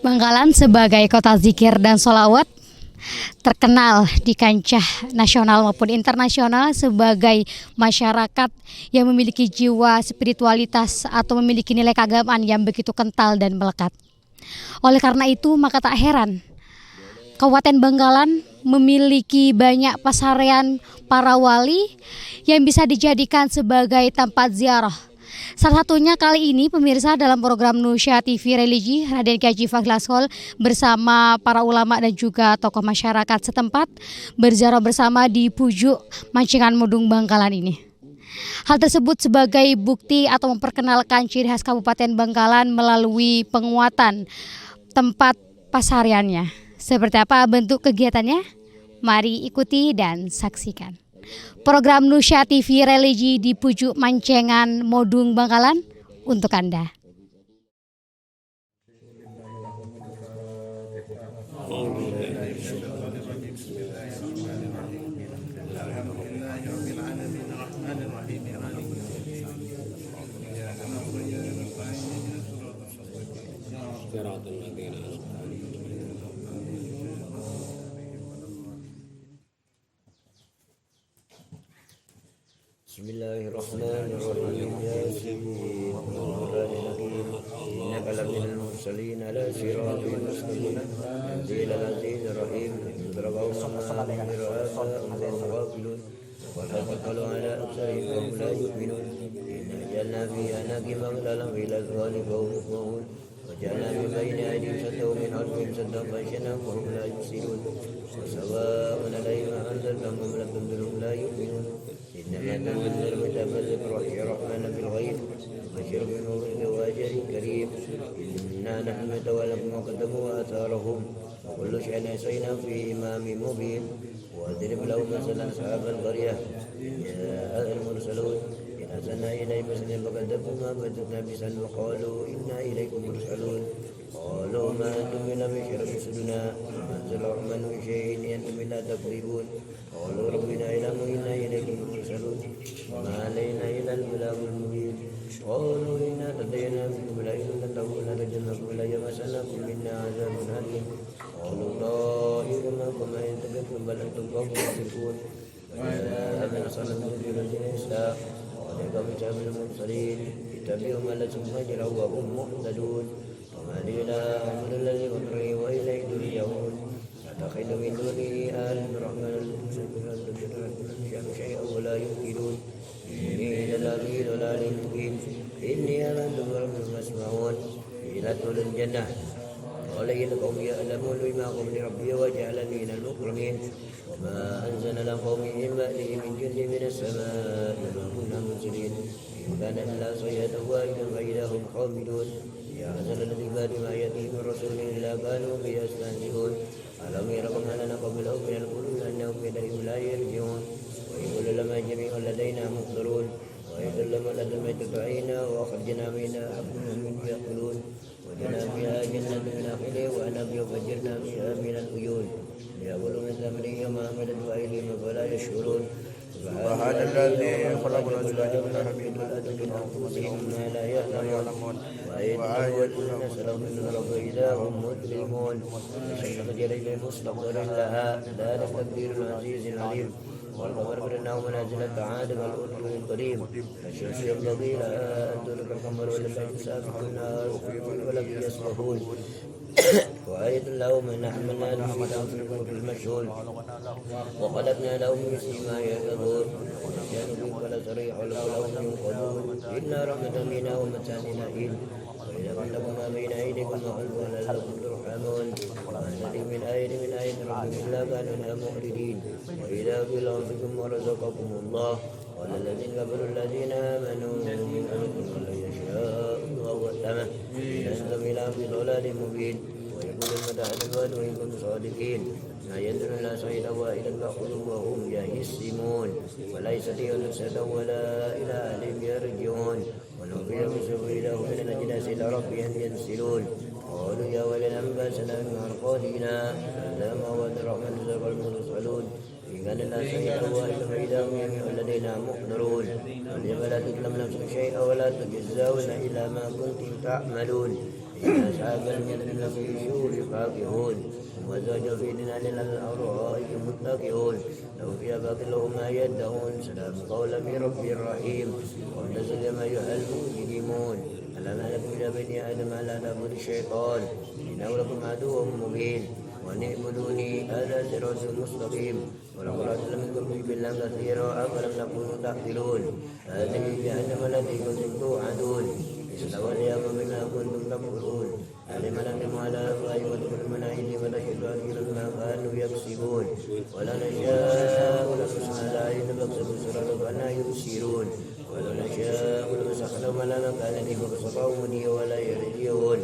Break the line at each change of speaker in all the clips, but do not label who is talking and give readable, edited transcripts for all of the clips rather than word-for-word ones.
Bangkalan sebagai kota zikir dan sholawat terkenal di kancah nasional maupun internasional sebagai masyarakat yang memiliki jiwa spiritualitas atau memiliki nilai keagamaan yang begitu kental dan melekat. Oleh karena itu, maka tak heran Kabupaten Bangkalan memiliki banyak pasarean para wali yang bisa dijadikan sebagai tempat ziarah. Salah satunya kali ini pemirsa dalam program Nusya TV Religi, Raden Kiai Haji Fachri Lashol bersama para ulama dan juga tokoh masyarakat setempat berziarah bersama di Pujuk Mancingan Modung Bangkalan ini. Hal tersebut sebagai bukti atau memperkenalkan ciri khas Kabupaten Bangkalan melalui penguatan tempat pasariannya. Seperti apa bentuk kegiatannya? Mari ikuti dan saksikan. Program Nusya TV Religi di Pujuk Mancingan Modung Bangkalan untuk Anda.
Bismillahirrahmanirrahim. Yasin innaka laminal mursalin ala siratin mustaqim tanzilal azizir rahim darabahum ghafilun wa taqalu ala aktharihim wa hum la yu'minun inna jalna fi anaqi maghlalan ila zalika hum وجعلنا من بين أيديهم سدا ومن خلفهم سدا فأغشيناهم وهم لا يبصرون وسواء عليهم أنذرتهم أم لم تنذرهم لا يؤمنون إنما تنذر متفذكر الرحمن بالغيب وبشر بنور وأجر كريم إنا نحن نتولى ما قدموا وآثارهم وكل شيء أحصيناه في إمام مبين واضرب لهم مثلا أصحاب القرية يا المرسلون أرسلنا إليهم رسلا فكذبوا ما كذبنا بسا وقالوا إنا إليكم مرسلون قالوا ما أنتم إلا بشر مثلنا ما أنزل الرحمن من شيء إن أنتم إلا تكذبون قالوا ربنا إله إنا إليكم مرسلون وما علينا إلا البلاغ المبين قالوا إنا لدينا منكم لئن لم تكونوا لرجمكم ليمسنكم منا عذاب أليم قالوا طائر معكم إن تكذبتم بل أنتم قوم مسرفون وجاء صلى الله عليه وسلم وذلك كتاب المرسلين اتبعوا ما لكم أجرا وهم مهتدون وما لي لا أعبد الذي فطرني وإليه ترجعون أتخذ من دونه آلهة الرحمن يشاء شيئا ولا يمكنون إني إذا في ضلال مبين إني آمنت بربكم فاسمعون إلى طول الجنة قال إن قوم يعلمون بما قبل ربي وجعلني من المكرمين وما أنزل على قومه من بعده من جند من السماء وما كنا منزلين إن كان إلا صيحة واحدة فإذا هم خامدون يحزن الذي بعد ما يأتيه من رسول إلا كانوا به يستهزئون ألم يروا أننا قبلهم من القرون أنهم إليهم لا يرجعون ويقول لما جميع لدينا محضرون ويقول لما لدينا تدعينا وأخرجنا منها أبنهم من يأكلون وجنا فيها جنة من أخله وأنبي وفجرنا فيها من العيون يأكلون من ثمره وما عملت أيديهم فلا يشعرون سبحان الذي خلق الأزواج من حميد الأدب من أنفسهم ما لا يعلمون وأيديهم نسلهم من الأرض إذا هم مجرمون فشقت إليه مستقر لها ذلك تقدير العزيز العليم والقمر قدرناه منازل كعاد والأرض القديم الشمس ينبغي لها أن تدرك القمر والليل سابق النهار ولم يسبحون وآية لهم أن حملنا لهم في المشهور وخلقنا لهم مثل ما يركضون ونحن بك لصريح لهم ينقضون إلا رحمة منا ومتاع إلى وإذا كنتم ما بين أيديكم وخلفكم لعلكم ترحمون وما تأتي من آية ربكم إلا كانوا منها معرضين وإذا قيل أنفقوا ورزقكم الله قال الذين كفروا الذين آمنوا أنتم ولن يشاء الله وسلامه إن أنتم إلا في ضلال مبين ويقول المتاع الواد وإن كنتم صادقين ما يدرون لا صيد وإلى البحر وهم يهسمون ولا يستطيعون نفسه ولا إلى أهلهم يرجعون ونوفي بسوء له من الأجناس إلى ربهم ينسلون قالوا يا ولنا أنباسنا من أرقادنا هذا ما وعد الرحمن صدق المرسلون إن كان لا صيد واحد فإذا هم يميعون لدينا محضرون واليوم لا تظلم نفس شيئا ولا تجزون إلى ما كنتم تعملون إن أصحاب الجنة لفي شور فاكهون وزوج في ظلال على الأرائك متكئون لهم فيها فاكهة لهم ما يدعون سلام قولا من رب رحيم وامتازوا ما يؤهل مجرمون ألم لكم يا بني آدم ألا نعبد الشيطان إنه لكم عدو مبين وأن اعبدوني هذا صراط مستقيم ولقد أرسلنا من قبلك بالله كثيرا أفلم تكونوا تعقلون هذه جهنم التي كنتم توعدون اصلوا اليوم بما كنتم تكفرون علم لكم على أفواههم وادخلوا المناهج ونشهد أرجلهم ما كانوا يكسبون ولا نشاء لمسنا على أعين فاكسبوا سرا فأنا يبصرون ولو نشاء لمسخناهم على مكانتهم فبصرهم مني ولا يرجعون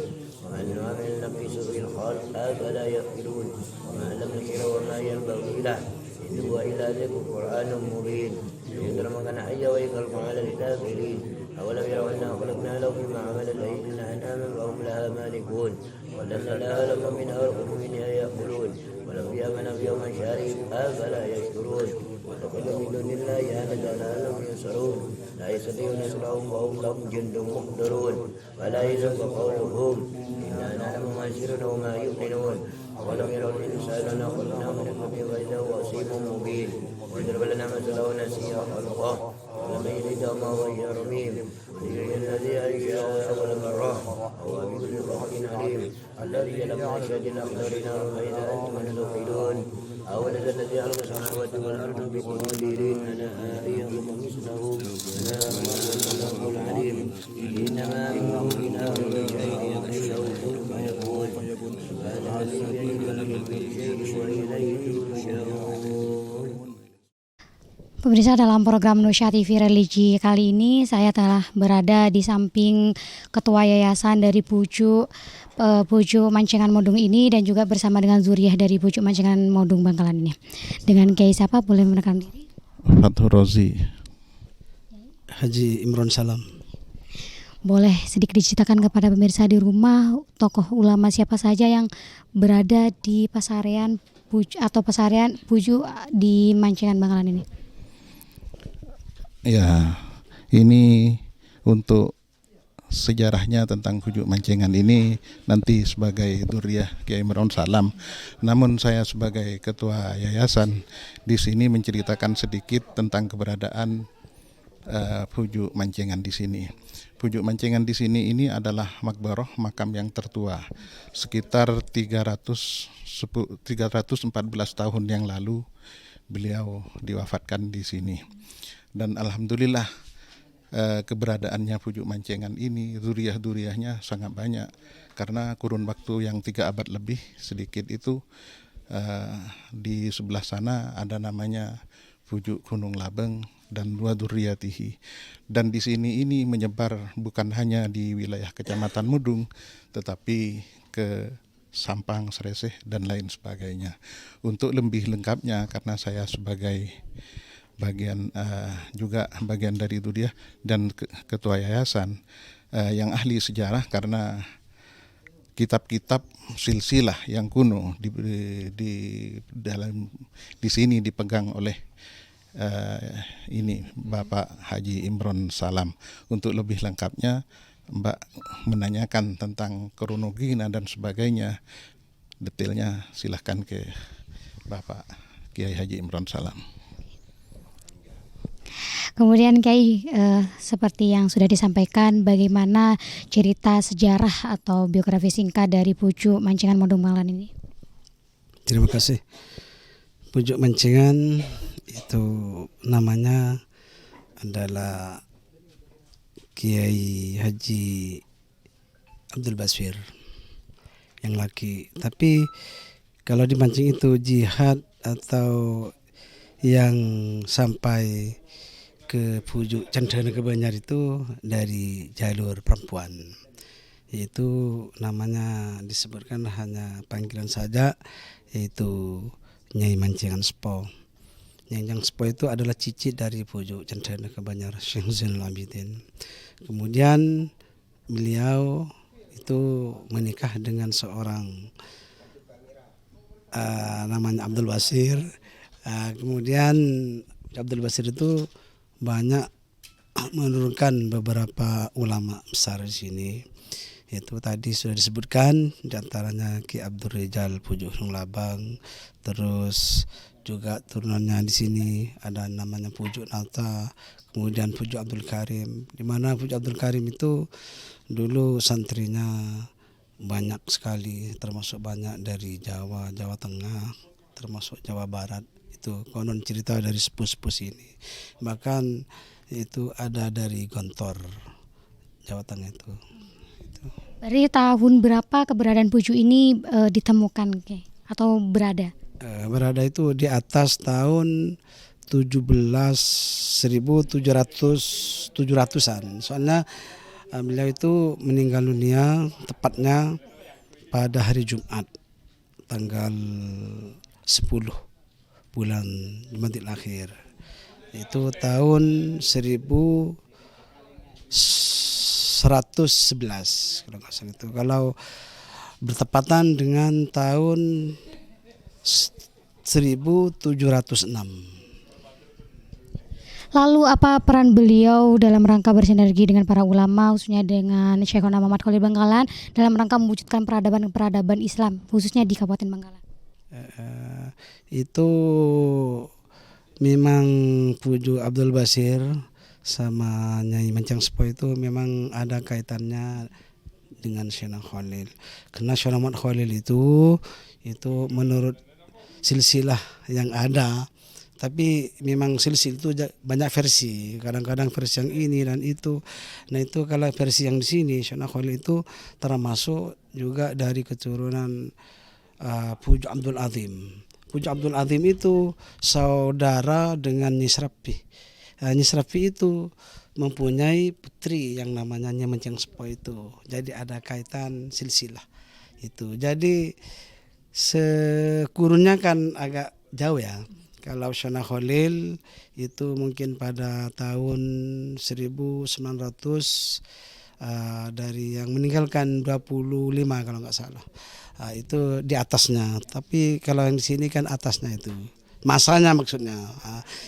ومن نعمل نقيس في الخلق أفلا يأكلون وما لم نشر وما ينبغي له إن هو إلا ذكر قرآن مبين لينذر من كان حيا ويخلق على الكافرين أولم يروا أنا خلقنا لهم مما عملت أيدينا أنعاما فهم لها مالكون وذللناها لهم منها ورزقهم منها يأكلون ولهم فيها منافع ومشارب أفلا يشكرون واتخذوا من دون الله آلهة لعلهم ينصرون لا يستطيعون نصرهم وهم لهم جند محضرون ولا يزق قولهم إنا نعلم ما يسرون وما يعلنون ولم يروا الإنسان أنا خلقناه من نطفة فإذا هو خصيم مبين وضرب لنا مثلا ونسي خلقه ولم يجد ما وهي رميم ويحيي الذي أنشأ أول مرة وهو بكل خلق عليم الذي لم يشهد الأخضر نار فإذا أنتم توقدون أولد الذي خلق السماوات والأرض بقدير أنا يخلق مثله لا خلق العليم إنما أمره إله شيء يقول له كن فيكون سبحان الذي بيده كل شيء وإليه ترجعون.
Pemirsa, dalam program Nusya TV Religi kali ini saya telah berada di samping Ketua Yayasan dari Pucuk Mancengan Modung ini dan juga bersama dengan zuriah dari Pucuk Mancengan Modung Bangkalan ini. Dengan Kiai siapa? Boleh menekan diri?
Fathur Rozi.
Haji Imron Salam.
Boleh sedikit diceritakan kepada pemirsa di rumah tokoh ulama siapa saja yang berada di Pasarian atau Pasarian Pucuk di Mancengan Bangkalan ini?
Ya, ini untuk sejarahnya tentang Pucuk Mancengan ini nanti sebagai Duriah Kiai Imron Salam. Namun saya sebagai ketua yayasan di sini menceritakan sedikit tentang keberadaan Pucuk Mancengan di sini. Pucuk Mancengan di sini ini adalah makbaroh, makam yang tertua. Sekitar 314 tahun yang lalu beliau diwafatkan di sini. Dan alhamdulillah keberadaannya Pucuk Mancengan ini, duriah-duriahnya sangat banyak. Karena kurun waktu yang 3 abad lebih sedikit itu di sebelah sana ada namanya Pucuk Gunung Labeng dan 2 Duriyatihi. Dan di sini ini menyebar bukan hanya di wilayah Kecamatan Mudung, tetapi ke Sampang, Sreseh, dan lain sebagainya. Untuk lebih lengkapnya, karena saya sebagai juga bagian dari itu dia dan ketua yayasan yang ahli sejarah, karena kitab-kitab silsilah yang kuno di sini dipegang oleh ini Bapak Haji Imron Salam. Untuk lebih lengkapnya Mbak menanyakan tentang kronologi dan sebagainya, detailnya silahkan ke Bapak Kiai Haji Imron Salam.
Kemudian Kiai, seperti yang sudah disampaikan, bagaimana cerita sejarah atau biografi singkat dari Pucuk Mancengan Modung Bangkalan ini?
Terima kasih. Pucuk Mancengan itu namanya adalah Kiai Haji Abdul Basir yang laki. Tapi kalau di Mancing itu jihad atau yang sampai ke Pucuk Cendana Kebanjar itu dari jalur perempuan, yaitu namanya disebutkan hanya panggilan saja, yaitu Nyai Mancengan Spo. Nyai Spo itu adalah cicit dari Pucuk Cendana Kebanjar, Syekh Zainul Abidin. Kemudian beliau itu menikah dengan seorang namanya Abdul Basir. Kemudian Abdul Basir itu banyak menurunkan beberapa ulama besar di sini, Itu tadi sudah disebutkan, diantaranya Ki Abdul Rizal Pujuk Gunung Labang, terus juga turunannya di sini ada namanya Pujuk Nata, kemudian Pujuk Abdul Karim, di mana Pujuk Abdul Karim itu dulu santrinya banyak sekali, termasuk banyak dari Jawa, Jawa Tengah, termasuk Jawa Barat. Itu konon cerita dari sepuh-sepuh sini. Bahkan itu ada dari Gontor, Jawa Tengah itu.
Dari tahun berapa keberadaan Pujuk ini ditemukan atau berada?
Berada itu di atas tahun 700-an. Soalnya beliau itu meninggal dunia tepatnya pada hari Jumat tanggal 10 bulan Jumadil Akhir. Itu tahun 1111 kalau nggak salah itu. Kalau bertepatan dengan tahun 1706.
Lalu apa peran beliau dalam rangka bersinergi dengan para ulama, khususnya dengan Syekhona Muhammad Khalil Bangkalan dalam rangka mewujudkan peradaban Islam, khususnya di Kabupaten Bangkalan?
Itu memang Pujuk Abdul Basir sama Nyai Mancang Sepo itu memang ada kaitannya dengan Syekhona Khalil. Karena Syekhona Muhammad Khalil itu menurut silsilah yang ada, tapi memang silsilah itu banyak versi, kadang-kadang versi yang ini dan itu. Nah itu kalau versi yang di sini Syekhona Khalil itu termasuk juga dari keturunan Pujuk Abdul Azim. Pujuk Abdul Azim itu saudara dengan Nyisrapi. Nyisrapi itu mempunyai putri yang namanya Nyai Mancang Sepo itu. Jadi ada kaitan silsilah itu. Jadi sekurunnya kan agak jauh ya. Kalau Syekhona Khalil itu mungkin pada tahun 1900 dari yang meninggalkan 25 kalau nggak salah. Itu di atasnya. Tapi kalau yang di sini kan atasnya itu. Masanya maksudnya.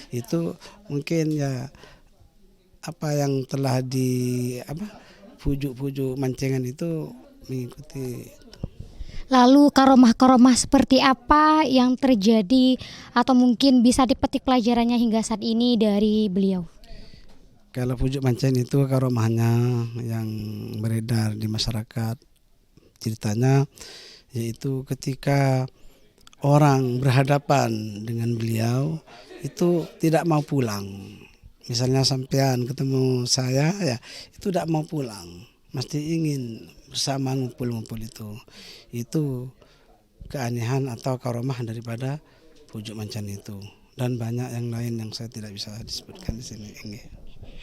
Itu mungkin ya apa yang telah pujuk-pujuk mancengan itu mengikuti.
Lalu karomah-karomah seperti apa yang terjadi atau mungkin bisa dipetik pelajarannya hingga saat ini dari beliau?
Kalau pujuk mancengan itu karomahnya yang beredar di masyarakat, ceritanya yaitu ketika orang berhadapan dengan beliau itu tidak mau pulang. Misalnya sampean ketemu saya ya itu tidak mau pulang, mesti ingin bersama ngumpul-ngumpul itu. Itu keanehan atau karomah daripada pujuk mancan itu, dan banyak yang lain yang saya tidak bisa disebutkan di sini.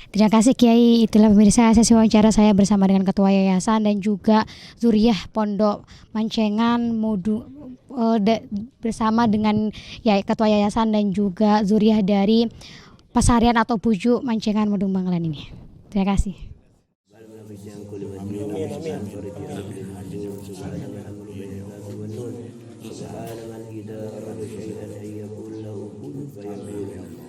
Terima kasih Kiai. Itulah pemirsa sesi wawancara saya bersama dengan Ketua Yayasan dan juga Zuriyah Pondok Mancengan bersama dengan Ketua Yayasan dan juga Zuriyah dari Pasarian atau Pujuk Mancengan Modung Bangkalan ini. Terima kasih.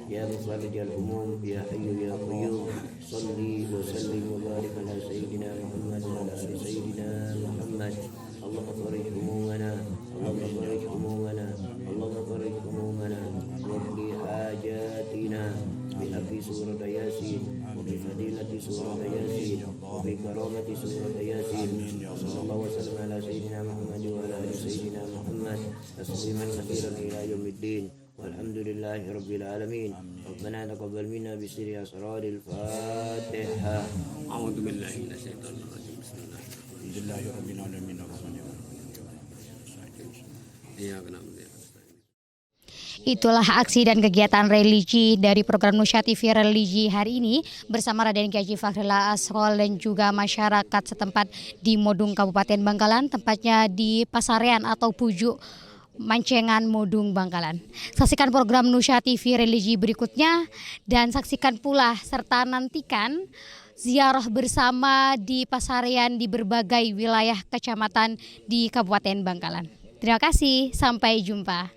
يا مخرج الهموم يا حي يا قيوم صل وسلم وبارك على سيدنا محمد وعلى ال سيدنا محمد. اللهم فرج همومنا اللهم فرج همومنا اللهم فرج همومنا واقض حاجاتنا بحق سورة ياسين وبفضيلة سورة ياسين وبكرامة سورة ياسين. صلى الله وسلم على سيدنا محمد وعلى ال سيدنا محمد تسليما كثيرا إلى يوم الدين. والحمد لله رب العالمين. ربنا تقبل منا بسر أسرار الفاتحة.
أعوذ بالله من الشيطان الرجيم. بسم الله الحمد لله رب العالمين الرحمن الرحيم. إياك نعبد وإياك نستعين.
Itulah aksi dan kegiatan religi dari program Nusya TV Religi hari ini bersama Raden Kiai Haji Fakhril Ashol dan juga masyarakat setempat di Modung Kabupaten Bangkalan, tempatnya di Pasarian atau Pujuk Mancengan Modung Bangkalan. Saksikan program Nusya TV Religi berikutnya dan saksikan pula serta nantikan ziarah bersama di Pasarian di berbagai wilayah kecamatan di Kabupaten Bangkalan. Terima kasih, sampai jumpa.